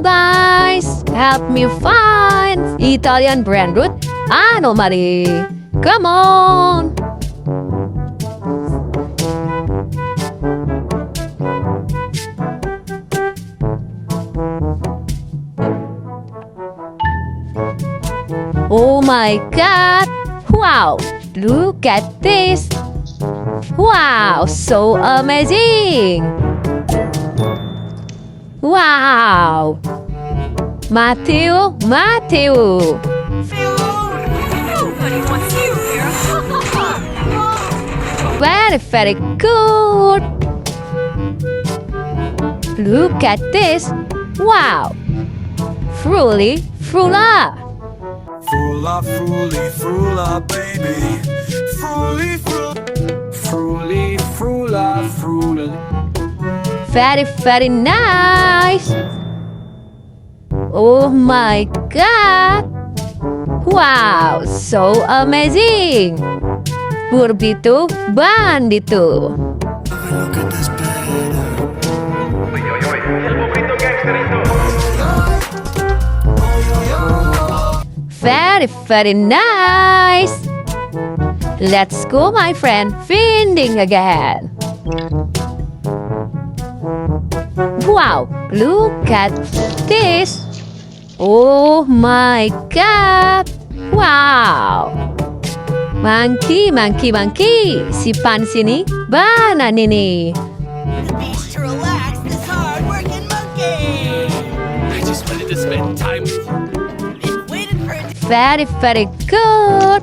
guys, help me find Italian Brainrot Anomali. Come on! Oh my god! Wow! Look at this! Wow! So amazing! Wow! Matteo! Nobody wants you here. Very good! Look at this! Wow! Frula! Frula, fruly, frula, baby. Fruly, frula, fruly. Very nice! Oh my god! Wow! So amazing! Burbito bandito! Look at this better. Very nice! Let's go, my friend, finding again! Wow! Look at this! Oh my god! Wow! Monkey! Si Pansini, bananini! The beach to relax this hard-working monkey. I just wanted to spend time with you. Been waiting for it. Very good!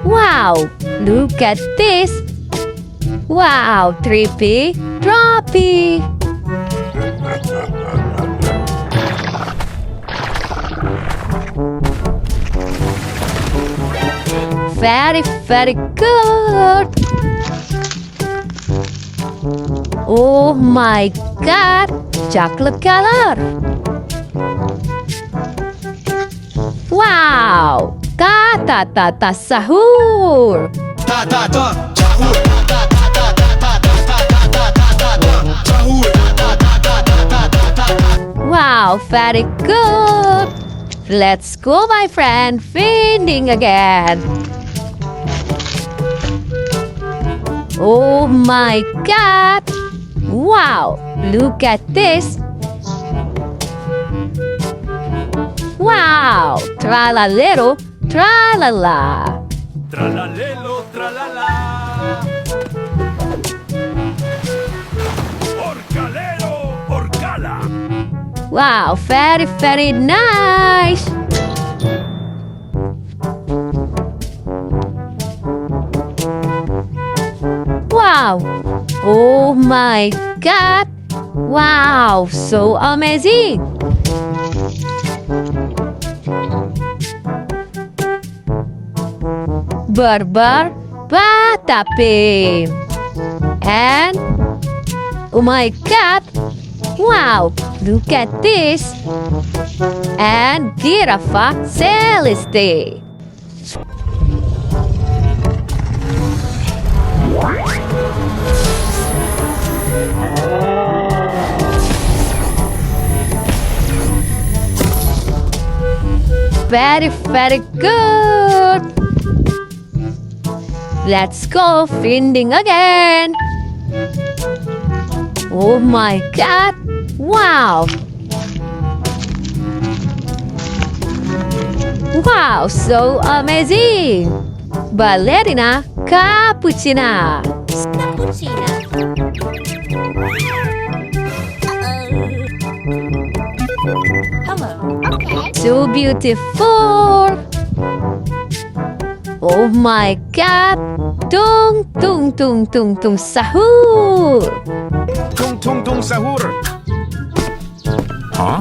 Wow! Look at this! Wow! Trippy, droppy! Very good! Oh my god! Chocolate color! Wow! Ta sahur! Wow, very good! Let's go, my friend, finding again! Oh my god! Wow! Look at this! Wow! Tralalero Tralala! Tralalero Tralala. Orcala. Wow! Very nice! Wow! Oh my god! Wow! So amazing! Barbar Batape! And oh my god! Wow! Look at this! And Girafa Celeste! Very good! Let's go finding again! Oh my god! Wow! Wow! So amazing! Balerina Cappucina! Cappucina. Hello. Okay. So beautiful! Oh my god! Tung Tung Sahur! Tung Sahur. Huh?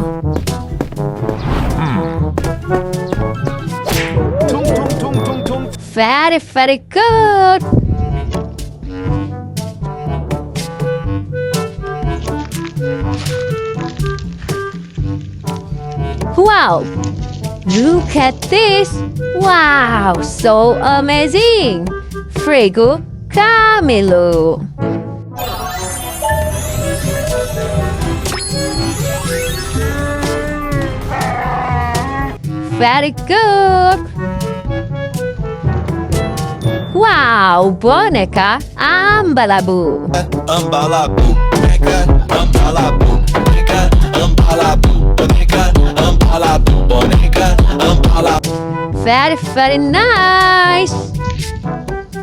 Tung. Very good! Wow! Look at this! Wow! So amazing! Frego Camelo! Very good. Wow, boneka ambalabu. Ambalabu, boneka, ambalabu, boneka, ambalabu, boneka, ambalabu, boneka, ambalabu. Very nice.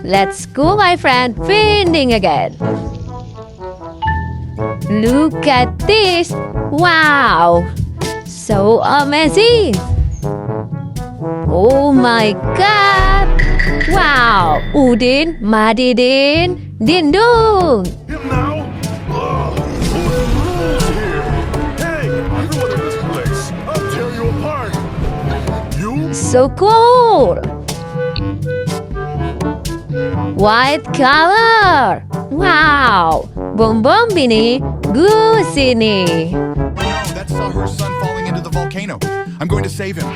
Let's go, my friend. Finding again. Look at this. Wow. So amazing. Oh my God. Wow. Udin, Madidin, Dindung. Him now? Who's the rules here? Hey, you're the one in this place. I'll tear you apart. You? So cool. White color. Wow. Bombombini Guzini. No, that's her son falling into the volcano. I'm going to save him.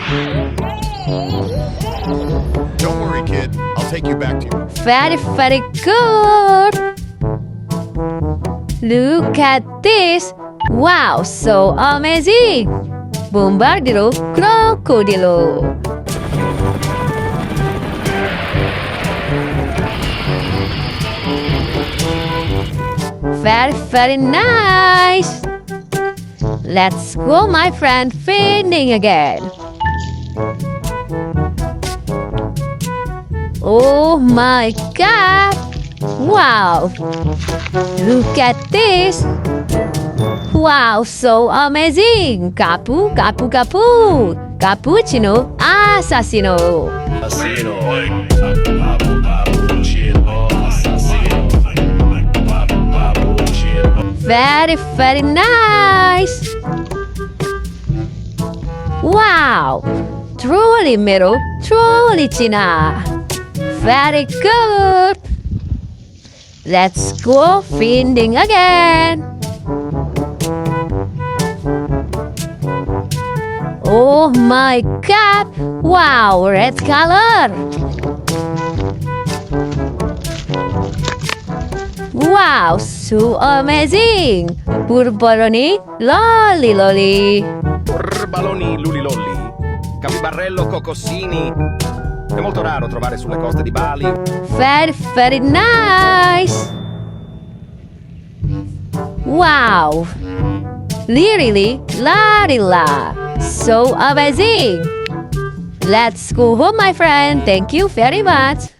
Don't worry, kid. I'll take you back to you. Very good. Look at this. Wow, so amazing. Bombardiro crocodilo. Very nice. Let's go, my friend, finding again. Oh my God. Wow. Look at this. Wow, so amazing. Capu. Cappuccino assassino. Very nice. Wow. Truly middle, truly China. Very good. Let's go finding again. Oh my God. Wow, red color. Wow, so amazing. Burboloni, lolly. Baloni lulilolli, capibarello cocossini. È molto raro trovare sulle coste di Bali. Very nice. Wow. Literally, la. So amazing. Let's go home, my friend. Thank you very much.